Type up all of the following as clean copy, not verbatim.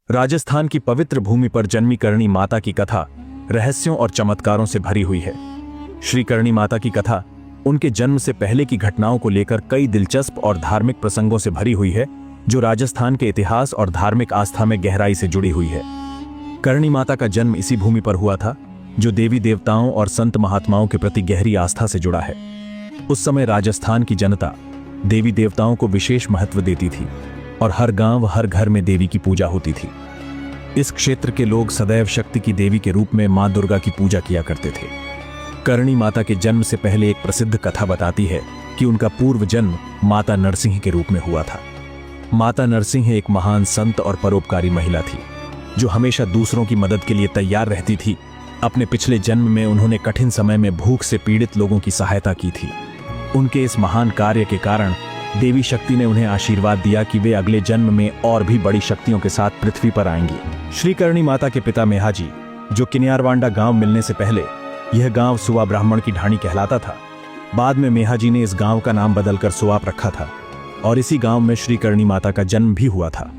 राजस्थान की पवित्र भूमि पर जन्मी करणी माता की कथा रहस्यों और चमत्कारों से भरी हुई है। श्री करणी माता की कथा उनके जन्म से पहले की घटनाओं को लेकर कई दिलचस्प और धार्मिक प्रसंगों से भरी हुई है, जो राजस्थान के इतिहास और धार्मिक आस्था में गहराई से जुड़ी हुई है। करणी माता का जन्म इसी भूमि पर हुआ था, जो देवी देवताओं और संत महात्माओं के प्रति गहरी आस्था से जुड़ा है। उस समय राजस्थान की जनता देवी देवताओं को विशेष महत्व देती थी और हर गांव, हर घर में देवी की पूजा होती थी। इस क्षेत्र के लोग सदैव शक्ति की देवी के रूप में मां दुर्गा की पूजा किया करते थे। करणी माता के जन्म से पहले एक प्रसिद्ध कथा बताती है कि उनका पूर्व जन्म माता नरसिंह के रूप में हुआ था। माता नरसिंह एक महान संत और परोपकारी महिला थी, जो हमेशा दूसरों की मदद के लिए तैयार रहती थी। अपने पिछले जन्म में उन्होंने कठिन समय में भूख से पीड़ित लोगों की सहायता की थी। उनके इस महान कार्य के कारण देवी शक्ति ने उन्हें आशीर्वाद दिया कि वे अगले जन्म में और भी बड़ी शक्तियों के साथ पृथ्वी पर आएंगी। श्री करणी माता के पिता मेहाजी, जो किनियारवांडा गांव मिलने से पहले यह गांव सुवा ब्राह्मण की ढाणी कहलाता था, बाद में मेहाजी ने इस गांव का नाम बदलकर सुवाप रखा था और इसी गांव में श्री करणी माता का जन्म भी हुआ था।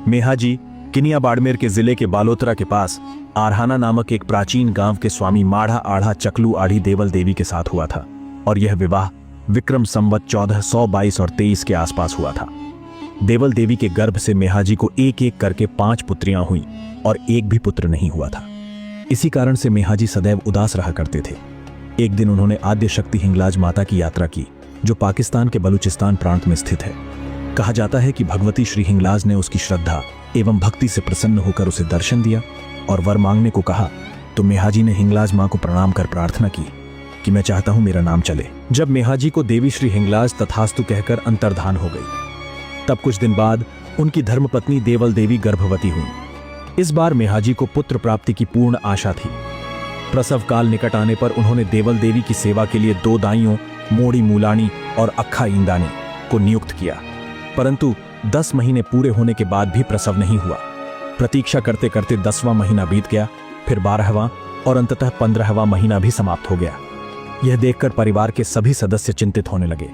मेहाजी किनिया बाड़मेर के जिले के बालोतरा के पास आरहाना नामक एक प्राचीन गांव के स्वामी माढ़ा आढ़ा चकलू आढ़ी देवल देवी के साथ हुआ था और यह विवाह विक्रम संवत 1422 और 23 के आसपास हुआ था। देवल देवी के गर्भ से मेहाजी को एक एक करके 5 पुत्रियां हुईं और एक भी पुत्र नहीं हुआ था। इसी कारण से मेहाजी सदैव उदास रहा करते थे। एक दिन उन्होंने आद्य शक्ति हिंगलाज माता की यात्रा की, जो पाकिस्तान के बलूचिस्तान प्रांत में स्थित है। कहा जाता है कि भगवती श्री हिंगलाज ने उसकी श्रद्धा एवं भक्ति से प्रसन्न होकर उसे दर्शन दिया और वर मांगने को कहा, तो मेहाजी ने हिंगलाज मां को प्रणाम कर प्रार्थना की कि मैं चाहता हूं मेरा नाम चले। जब मेहाजी को देवी श्री हिंगलाज तथास्तु कहकर अंतर्धान हो गई, तब कुछ दिन बाद उनकी धर्मपत्नी देवल देवी गर्भवती हुई। इस बार मेहाजी को पुत्र प्राप्ति की पूर्ण आशा थी। प्रसव काल निकट आने पर उन्होंने देवल देवी की सेवा के लिए 2 दाइयों मोड़ी मूलानी और अक्खा इंदानी को नियुक्त किया, परंतु 10 महीने पूरे होने के बाद भी प्रसव नहीं हुआ। प्रतीक्षा करते करते 10वां महीना बीत गया, फिर 12वां और अंततः 15वां महीना भी समाप्त हो गया। यह देखकर परिवार के सभी सदस्य चिंतित होने लगे।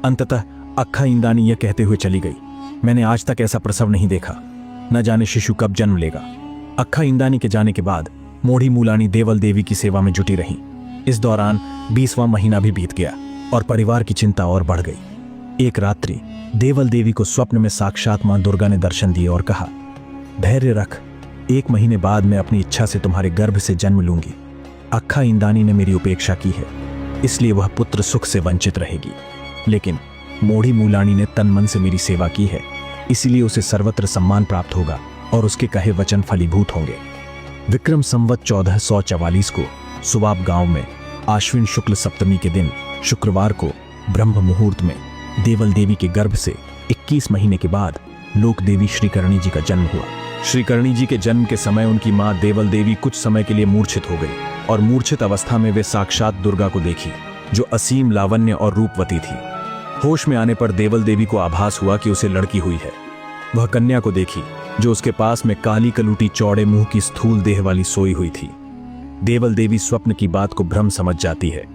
अंततः अक्खा इंदानी यह कहते हुए चली गई, मैंने आज तक ऐसा प्रसव नहीं देखा, न जाने शिशु कब जन्म लेगा। अक्खा इंदानी के जाने के बाद मोड़ी मूलानी देवल देवी की सेवा में जुटी रही। इस दौरान 20वां महीना भी बीत गया और परिवार की चिंता और बढ़ गई। एक रात्रि देवल देवी को स्वप्न में साक्षात मां दुर्गा ने दर्शन दिए और कहा, धैर्य रख, 1 महीने बाद मैं अपनी इच्छा से तुम्हारे गर्भ से जन्म लूंगी। अक्खा इंदानी ने मेरी उपेक्षा की है, इसलिए वह पुत्र सुख से वंचित रहेगी, लेकिन मोड़ी मूलानी ने तन मन से मेरी सेवा की है, इसलिए उसे सर्वत्र सम्मान प्राप्त होगा और उसके कहे वचन फलीभूत होंगे। विक्रम संवत 1444 को सुवाब गांव में आश्विन शुक्ल सप्तमी के दिन शुक्रवार को ब्रह्म मुहूर्त में देवल देवी के गर्भ से 21 महीने के बाद लोक देवी श्री करणी जी का जन्म हुआ। श्री करणी जी के जन्म के समय उनकी मां देवल देवी कुछ समय के लिए मूर्छित हो गई और मूर्छित अवस्था में वे साक्षात दुर्गा को देखी, जो असीम लावण्य और रूपवती थी। होश में आने पर देवल देवी को आभास हुआ कि उसे लड़की हुई है। वह कन्या को देखी, जो उसके पास में काली कलूटी चौड़े मुंह की स्थूल देह वाली सोई हुई थी। देवल देवी स्वप्न की बात को भ्रम समझ जाती है।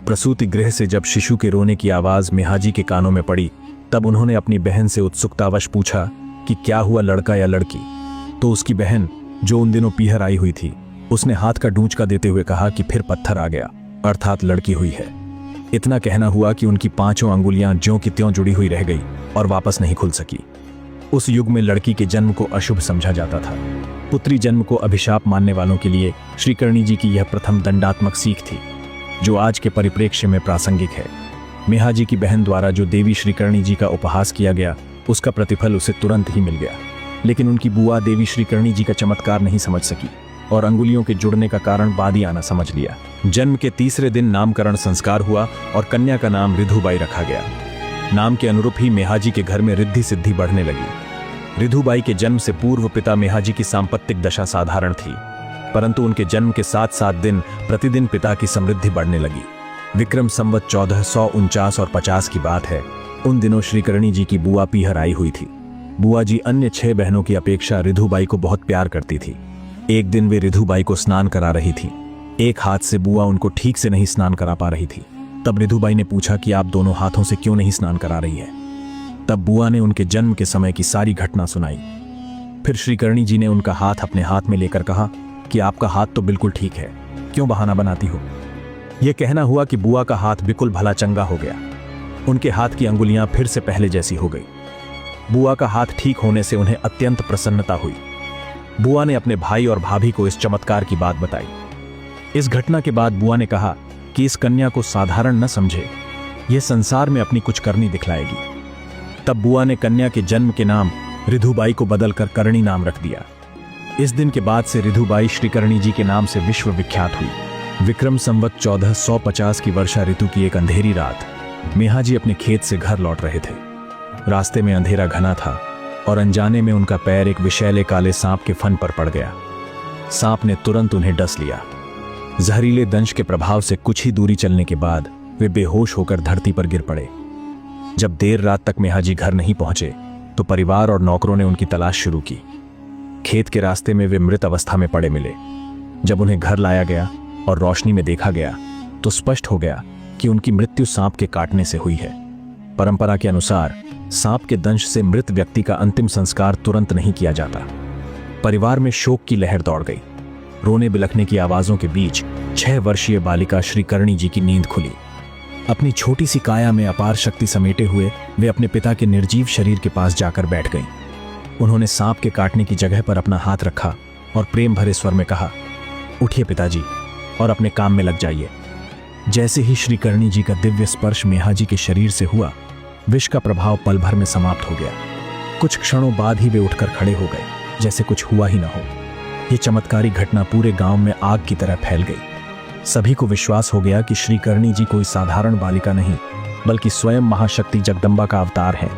प्रसूति गृह से जब शिशु के रोने की आवाज मेहाजी के कानों में पड़ी, तब उन्होंने अपनी बहन से उत्सुकतावश पूछा कि क्या हुआ, लड़का या लड़की। तो उसकी बहन, जो उन दिनों पीहर आई हुई थी, उसने हाथ का डूंचका देते हुए कहा कि फिर पत्थर आ गया, अर्थात लड़की हुई है। इतना कहना हुआ कि उनकी 5 अंगुलियां ज्यों की त्यों जुड़ी हुई रह गई और वापस नहीं खुल सकी। उस युग में लड़की के जन्म को अशुभ समझा जाता था। पुत्री जन्म को अभिशाप मानने वालों के लिए श्री करणी जी की यह प्रथम दंडात्मक सीख थी, जो आज के परिप्रेक्ष्य में प्रासंगिक है। मेहाजी की बहन द्वारा जो देवी श्री करणी जी का उपहास किया गया, उसका प्रतिफल उसे तुरंत ही मिल गया, लेकिन उनकी बुआ देवी श्री करणी जी का चमत्कार नहीं समझ सकी और अंगुलियों के जुड़ने का कारण बाद ही आना समझ लिया। जन्म के 3रे दिन नामकरण संस्कार हुआ और कन्या का नाम रिधुबाई रखा गया। नाम के अनुरूप ही मेहाजी के घर में रिद्धि सिद्धि बढ़ने लगी। रिधुबाई के जन्म से पूर्व पिता मेहाजी की सांपत्तिक दशा साधारण थी, परंतु उनके जन्म के 7 दिन प्रतिदिन पिता की समृद्धि बढ़ने लगी। विक्रम संवत 1449 और 50 की बात है। उन दिनों श्री करणी जी की बुआ पीहर आई हुई थी। बुआ जी अन्य 6 बहनों की अपेक्षा रिधुबाई को बहुत प्यार करती थी। एक दिन वे रिधुबाई को स्नान करा रही थी। एक हाथ से बुआ उनको ठीक से नहीं स्नान करा पा रही थी। तब रिधुबाई ने पूछा कि आप दोनों हाथों से क्यों नहीं स्नान करा रही है। तब बुआ ने उनके जन्म के समय की सारी घटना सुनाई। फिर श्रीकर्णी जी ने उनका हाथ अपने हाथ में लेकर कहा कि आपका हाथ तो बिल्कुल ठीक है, क्यों बहाना बनाती हो। यह कहना हुआ कि बुआ का हाथ बिल्कुल भला चंगा हो गया। उनके हाथ की अंगुलियां फिर से पहले जैसी हो गई। बुआ का हाथ ठीक होने से उन्हें अत्यंत प्रसन्नता हुई। बुआ ने अपने भाई और भाभी को इस चमत्कार की बात बताई। इस घटना के बाद बुआ ने कहा कि इस कन्या को साधारण न समझे, यह संसार में अपनी कुछ करनी दिखलाएगी। तब बुआ ने कन्या के जन्म के नाम रिधुबाई को बदलकर करणी नाम रख दिया। इस दिन के बाद से रिधुबाई श्रीकर्णी जी के नाम से विश्व विख्यात हुई। विक्रम संवत 1450 की वर्षा ऋतु की एक अंधेरी रात मेहा जी अपने खेत से घर लौट रहे थे। रास्ते में अंधेरा घना था और अनजाने में उनका पैर एक विषैले काले सांप के फन पर पड़ गया। सांप ने तुरंत उन्हें डस लिया। जहरीले दंश के प्रभाव से कुछ ही दूरी चलने के बाद वे बेहोश होकर धरती पर गिर पड़े। जब देर रात तक मेहा जी घर नहीं पहुंचे तो परिवार और नौकरों ने उनकी तलाश शुरू की। खेत के रास्ते में वे मृत अवस्था में पड़े मिले। जब उन्हें घर लाया गया और रोशनी में देखा गया तो स्पष्ट हो गया कि उनकी मृत्यु सांप के काटने से हुई है। परंपरा के अनुसार सांप के दंश से मृत व्यक्ति का अंतिम संस्कार तुरंत नहीं किया जाता। परिवार में शोक की लहर दौड़ गई। रोने बिलखने की आवाजों के बीच 6 वर्षीय बालिका श्रीकर्णी जी की नींद खुली। अपनी छोटी सी काया में अपार शक्ति समेटे हुए वे अपने पिता के निर्जीव शरीर के पास जाकर बैठ गईं। उन्होंने सांप के काटने की जगह पर अपना हाथ रखा और प्रेम भरे स्वर में कहा, उठिए पिताजी और अपने काम में लग जाइए। जैसे ही श्रीकर्णी जी का दिव्य स्पर्श मेहा जी के शरीर से हुआ, विष का प्रभाव पल भर में समाप्त हो गया। कुछ क्षणों बाद ही वे उठकर खड़े हो गए, जैसे कुछ हुआ ही न हो। यह चमत्कारी घटना पूरे गांव में आग की तरह फैल गई। सभी को विश्वास हो गया कि श्रीकर्णी जी कोई साधारण बालिका नहीं, बल्कि स्वयं महाशक्ति जगदम्बा का अवतार है।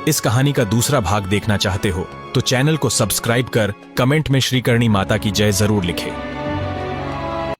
इस कहानी का दूसरा भाग देखना चाहते हो तो चैनल को सब्सक्राइब कर कमेंट में श्रीकर्णी माता की जय जरूर लिखें।